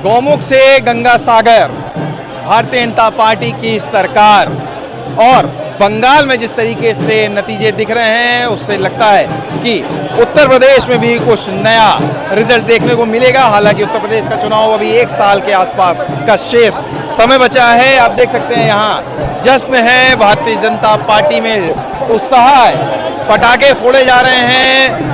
गौमुख से गंगा सागर, भारतीय जनता पार्टी की सरकार और बंगाल में जिस तरीके से नतीजे दिख रहे हैं उससे लगता है कि उत्तर प्रदेश में भी कुछ नया रिजल्ट देखने को मिलेगा। हालांकि उत्तर प्रदेश का चुनाव अभी 1 साल के आसपास का शेष समय बचा है। आप देख सकते हैं यहाँ जश्न है, भारतीय जनता पार्टी में उत्साह है, पटाखे फोड़े जा रहे हैं,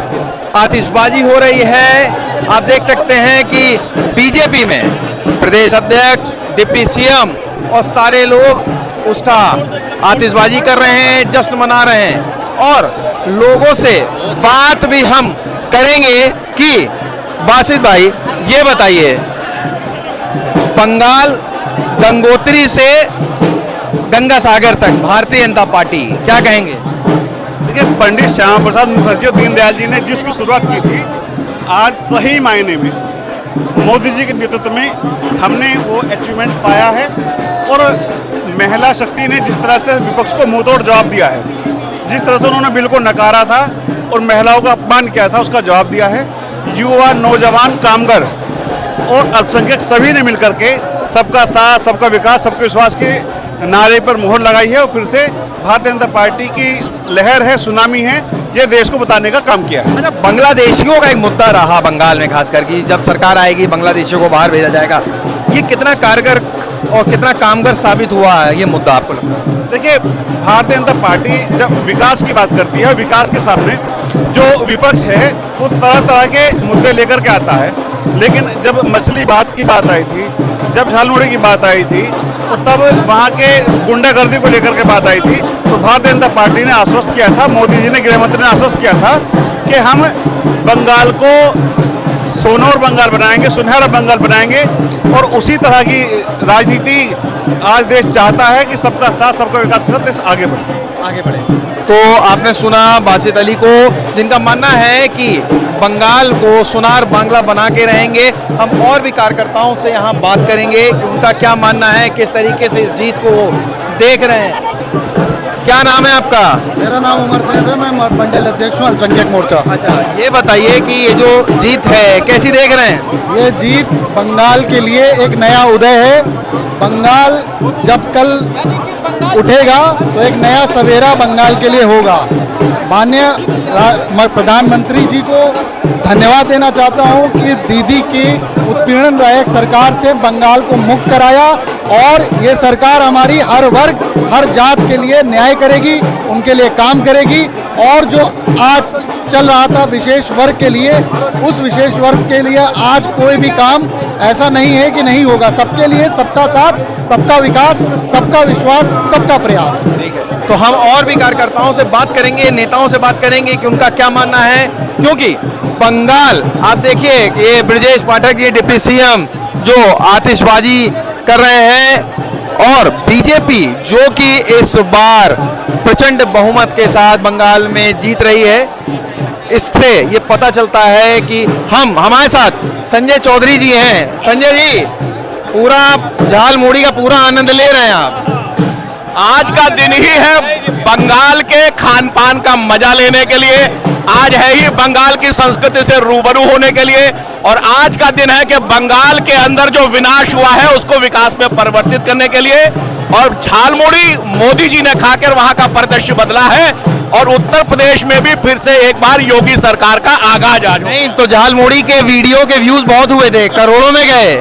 आतिशबाजी हो रही है। आप देख सकते हैं कि बीजेपी में प्रदेश अध्यक्ष, डिप्टी सीएम और सारे लोग उसका आतिशबाजी कर रहे हैं, जश्न मना रहे हैं। और लोगों से बात भी हम करेंगे कि बासित भाई ये बताइए, बंगाल गंगोत्री से गंगा सागर तक भारतीय जनता पार्टी क्या कहेंगे? देखिए, पंडित श्यामा प्रसाद मुखर्जी और दीनदयाल जी ने जिसकी शुरुआत की थी, आज सही मायने में मोदी जी के नेतृत्व में हमने वो अचीवमेंट पाया है। और महिला शक्ति ने जिस तरह से विपक्ष को मुंहतोड़ जवाब दिया है, जिस तरह से उन्होंने बिल को नकारा था और महिलाओं का अपमान किया था, उसका जवाब दिया है। युवा, नौजवान, कामगार और अल्पसंख्यक सभी ने मिलकर के सबका साथ, सबका विकास, सबके विश्वास के नारे पर मोहर लगाई है और फिर से भारतीय जनता पार्टी की लहर है, सुनामी है, ये देश को बताने का काम किया है। मतलब बांग्लादेशियों का एक मुद्दा रहा बंगाल में, खासकर कि जब सरकार आएगी बांग्लादेशियों को बाहर भेजा जाएगा, ये कितना कारगर और कितना कामगर साबित हुआ है ये मुद्दा आपको लगता है? देखिए, भारतीय जनता पार्टी जब विकास की बात करती है, विकास के सामने जो विपक्ष है वो तरह तरह के मुद्दे लेकर के आता है। लेकिन जब मछली बात की बात आई थी, जब झालमुड़ी की बात आई थी, तो तब वहाँ के गुंडागर्दी को लेकर के बात आई थी, तो भारतीय जनता पार्टी ने आश्वस्त किया था, मोदी जी ने, गृह मंत्री ने आश्वस्त किया था कि हम बंगाल को सोनौर बंगाल बनाएंगे, सुनहरा बंगाल बनाएंगे। और उसी तरह की राजनीति आज देश चाहता है कि सबका साथ, सबका विकास के साथ देश आगे बढ़े। तो आपने सुना बासित अली को, जिनका मानना है कि बंगाल को सुनार बांग्ला बना के रहेंगे। हम और भी कार्यकर्ताओं से यहाँ बात करेंगे कि उनका क्या मानना है, किस तरीके से इस जीत को देख रहे हैं। क्या नाम है आपका? मेरा नाम उमर साहब है, मैं मंडल अध्यक्ष हूँ अल्पसंख्यक मोर्चा। अच्छा, ये बताइए कि ये जो जीत है कैसी देख रहे हैं? ये जीत बंगाल के लिए एक नया उदय है। बंगाल जब कल उठेगा तो एक नया सवेरा बंगाल के लिए होगा। माननीय प्रधानमंत्री जी को धन्यवाद देना चाहता हूँ कि दीदी की उत्पीड़न रहित सरकार से बंगाल को मुक्त कराया और ये सरकार हमारी हर वर्ग, हर जात के लिए न्याय करेगी, उनके लिए काम करेगी। और जो आज चल रहा था विशेष वर्ग के लिए, उस विशेष वर्ग के लिए आज कोई भी काम ऐसा नहीं है कि नहीं होगा। सबके लिए सबका साथ, सबका विकास, सबका विश्वास, सबका प्रयास। तो हम और भी कार्यकर्ताओं से बात करेंगे, नेताओं से बात करेंगे कि उनका क्या मानना है। क्योंकि बंगाल, आप देखिए कि ये ब्रजेश पाठक जी डिप्टी सीएम जो आतिशबाजी कर रहे हैं और बीजेपी जो कि इस बार प्रचंड बहुमत के साथ बंगाल में जीत रही है, इससे ये पता चलता है कि हमारे साथ संजय चौधरी जी हैं। संजय जी, पूरा झालमुड़ी का पूरा आनंद ले रहे हैं आप। आज का दिन ही है बंगाल के खान पान का मजा लेने के लिए, आज है ही बंगाल की संस्कृति से रूबरू होने के लिए। और आज का दिन है कि बंगाल के अंदर जो विनाश हुआ है उसको विकास में परिवर्तित करने के लिए। और झालमुड़ी मोदी जी ने खाकर वहां का परिदृश्य बदला है और उत्तर प्रदेश में भी फिर से एक बार योगी सरकार का आगाज आज। नहीं तो झालमुड़ी के वीडियो के व्यूज बहुत हुए थे, करोड़ों में गए,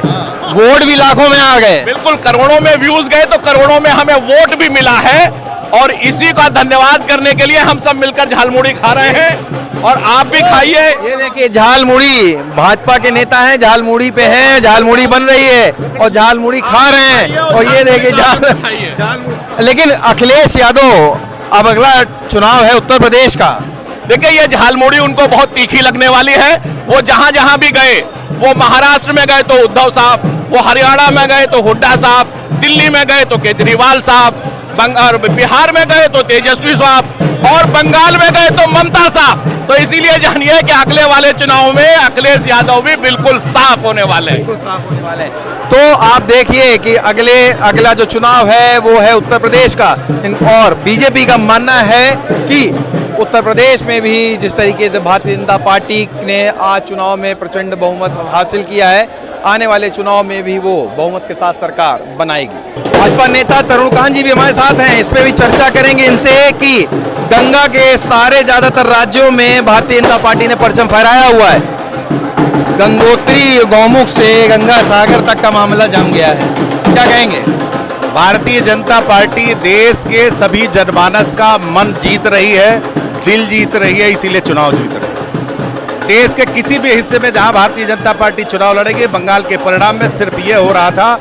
वोट भी लाखों में आ गए। बिल्कुल, करोड़ों में व्यूज गए तो करोड़ों में हमें वोट भी मिला है और इसी का धन्यवाद करने के लिए हम सब मिलकर झालमुड़ी खा रहे हैं और आप भी खाइए। ये देखिए झालमुड़ी, भाजपा के नेता हैं, झालमुड़ी पे हैं, झालमुड़ी बन रही है और झालमुड़ी खा रहे हैं। और ये देखिए झालमुड़ी। लेकिन अखिलेश यादव, अब अगला चुनाव है उत्तर प्रदेश का, देखिए ये झालमुड़ी उनको बहुत तीखी लगने वाली है। वो जहां जहां भी गए, वो महाराष्ट्र में गए तो उद्धव साहब, वो हरियाणा में गए तो हुड्डा साहब, दिल्ली में गए तो केजरीवाल साहब, बिहार में गए तो तेजस्वी साहब और बंगाल में गए तो ममता साहब। तो इसीलिए जानिए कि अगले वाले चुनाव में अखिलेश यादव भी बिल्कुल साफ होने वाले हैं। तो आप देखिए कि अगला जो चुनाव है वो है उत्तर प्रदेश का। और बीजेपी का मानना है कि उत्तर प्रदेश में भी जिस तरीके से भारतीय जनता पार्टी ने आज चुनाव में प्रचंड बहुमत हासिल किया है, आने वाले चुनाव में भी वो बहुमत के साथ सरकार बनाएगी। भाजपा नेता तरुणकांत जी भी हमारे साथ हैं, इस पे भी चर्चा करेंगे इनसे कि गंगा के सारे ज्यादातर राज्यों में भारतीय जनता पार्टी ने परचम फहराया हुआ है। गंगोत्री गौमुख से गंगा सागर तक का मामला जम गया है, क्या कहेंगे? भारतीय जनता पार्टी देश के सभी जनमानस का मन जीत रही है, दिल जीत रही है, इसीलिए चुनाव जीत रही है। देश के किसी भी हिस्से में जहां भारतीय जनता पार्टी चुनाव लड़ेगी, बंगाल के परिणाम में सिर्फ ये हो रहा था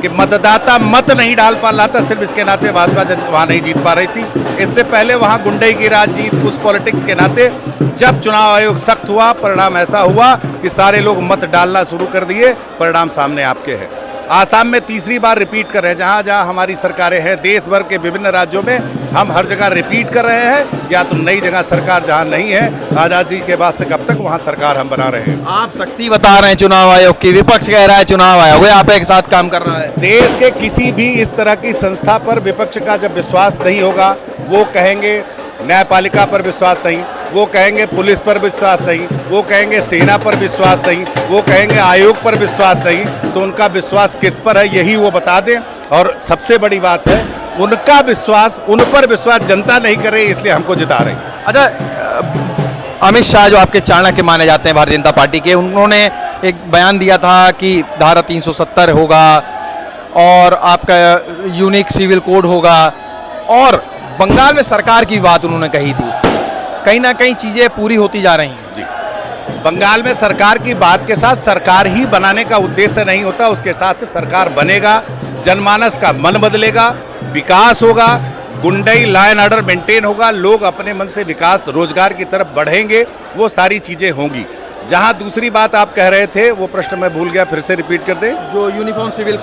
कि मतदाता मत नहीं डाल पा रहा था, सिर्फ इसके नाते भाजपा वहां नहीं जीत पा रही थी। इससे पहले वहां गुंडई की राजनीति, उस पॉलिटिक्स के नाते जब चुनाव आयोग सख्त हुआ, परिणाम ऐसा हुआ कि सारे लोग मत डालना शुरू कर दिए। परिणाम सामने आपके हैं। आसाम में तीसरी बार रिपीट कर रहे हैं, जहां जहां हमारी सरकारें हैं देश भर के विभिन्न राज्यों में, हम हर जगह रिपीट कर रहे हैं। या तो नई जगह सरकार जहां नहीं है, आजादी के बाद से कब तक वहां सरकार हम बना रहे हैं। आप सख्ती बता रहे हैं चुनाव आयोग की, विपक्ष कह रहा है चुनाव आयोग आप एक साथ काम कर रहा है। देश के किसी भी इस तरह की संस्था पर विपक्ष का जब विश्वास नहीं होगा, वो कहेंगे न्यायपालिका पर विश्वास नहीं, वो कहेंगे पुलिस पर विश्वास नहीं, वो कहेंगे सेना पर विश्वास नहीं, वो कहेंगे आयोग पर विश्वास नहीं, तो उनका विश्वास किस पर है यही वो बता दें। और सबसे बड़ी बात है, उनका विश्वास, उन पर विश्वास जनता नहीं कर रही, इसलिए हमको जिता रही है। अच्छा, अमित शाह जो आपके चाणक्य माने जाते हैं भारतीय जनता पार्टी के, उन्होंने एक बयान दिया था कि धारा 370 होगा और आपका यूनिक सिविल कोड होगा, और बंगाल में सरकार की बात उन्होंने कही थी। कहीं ना कहीं चीजें पूरी होती जा रही हैं। जी, बंगाल में सरकार की बात के साथ सरकार ही बनाने का उद्देश्य नहीं होता, उसके साथ सरकार बनेगा, जनमानस का मन बदलेगा, विकास होगा, गुंडई लॉ एंड ऑर्डर मेंटेन होगा, लोग अपने मन से विकास रोजगार की तरफ बढ़ेंगे, वो सारी चीजें होंगी। जहां दूसरी बात आप कह रहे थे, वो प्रश्न मैं भूल गया, फिर से रिपीट कर दें। जो यूनिफॉर्म सिविल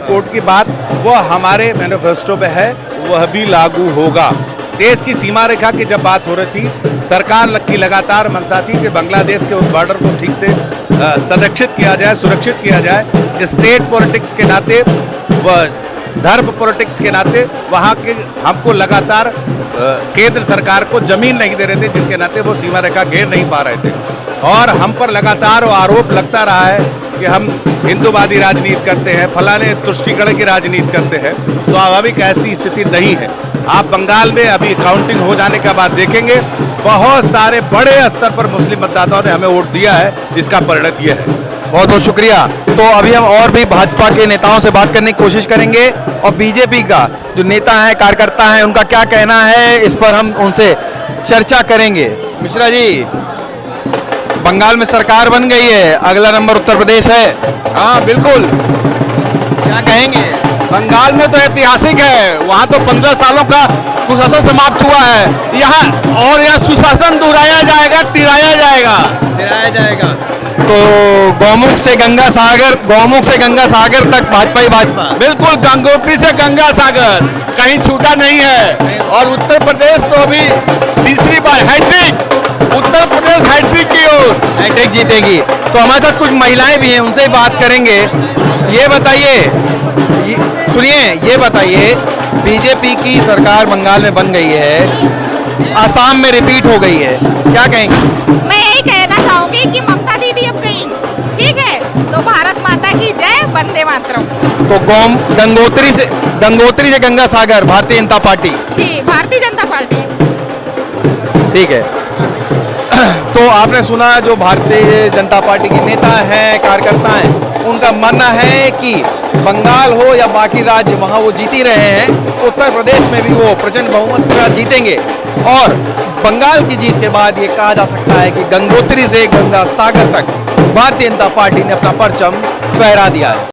कोड की बात, वो हमारे मैनिफेस्टो में है, वह भी लागू होगा। देश की सीमा रेखा की जब बात हो रही थी, सरकार की लगातार मंशा थी कि बांग्लादेश के उस बॉर्डर को ठीक से संरक्षित किया जाए, सुरक्षित किया जाए। स्टेट पॉलिटिक्स के नाते, व धर्म पॉलिटिक्स के नाते वहाँ के हमको लगातार केंद्र सरकार को जमीन नहीं दे रहे थे, जिसके नाते वो सीमा रेखा घेर नहीं पा रहे थे। और हम पर लगातार वो आरोप लगता रहा है कि हम हिंदूवादी राजनीति करते हैं, फलाने तुष्टिकरण की राजनीति करते हैं। स्वाभाविक ऐसी स्थिति नहीं है। आप बंगाल में अभी काउंटिंग हो जाने के बाद देखेंगे, बहुत सारे बड़े स्तर पर मुस्लिम मतदाताओं ने हमें वोट दिया है, इसका परिणत यह है। बहुत बहुत शुक्रिया। तो अभी हम और भी भाजपा के नेताओं से बात करने की कोशिश करेंगे, और बीजेपी का जो नेता है, कार्यकर्ता है, उनका क्या कहना है, इस पर हम उनसे चर्चा करेंगे। मिश्रा जी, बंगाल में सरकार बन गई है, अगला नंबर उत्तर प्रदेश है। हाँ बिल्कुल, क्या कहेंगे? बंगाल में तो ऐतिहासिक है, वहाँ तो 15 सालों का कुशासन समाप्त हुआ है। यहाँ और यह सुशासन दोहराया जाएगा, तिराया जाएगा। तो गौमुख से गंगा सागर तक भाजपा ही भाजपा। बिल्कुल, गंगोत्री से गंगा सागर कहीं छूटा नहीं है। और उत्तर प्रदेश तो अभी तीसरी बार हैट्रिक, उत्तर प्रदेश हैट्रिक की ओर हैट्रिक जीतेगी। तो हमारे साथ कुछ महिलाएं भी हैं, उनसे बात करेंगे। ये बताइए, बीजेपी की सरकार बंगाल में बन गई है, आसाम में रिपीट हो गई है, क्या कहेंगे? मैं यही कहना चाहूंगी कि ममता दीदी अब गई, ठीक है, तो भारत माता की जय, वंदे मातरम। तो गंगोत्री से गंगा सागर भारतीय जनता पार्टी। जी, भारतीय जनता पार्टी। ठीक है। तो आपने सुना, जो भारतीय जनता पार्टी के नेता हैं, कार्यकर्ता हैं, उनका मानना है कि बंगाल हो या बाकी राज्य, वहाँ वो जीत ही रहे हैं। उत्तर प्रदेश में भी वो प्रचंड बहुमत से जीतेंगे, और बंगाल की जीत के बाद ये कहा जा सकता है कि गंगोत्री से गंगा सागर तक भारतीय जनता पार्टी ने अपना परचम फहरा दिया है।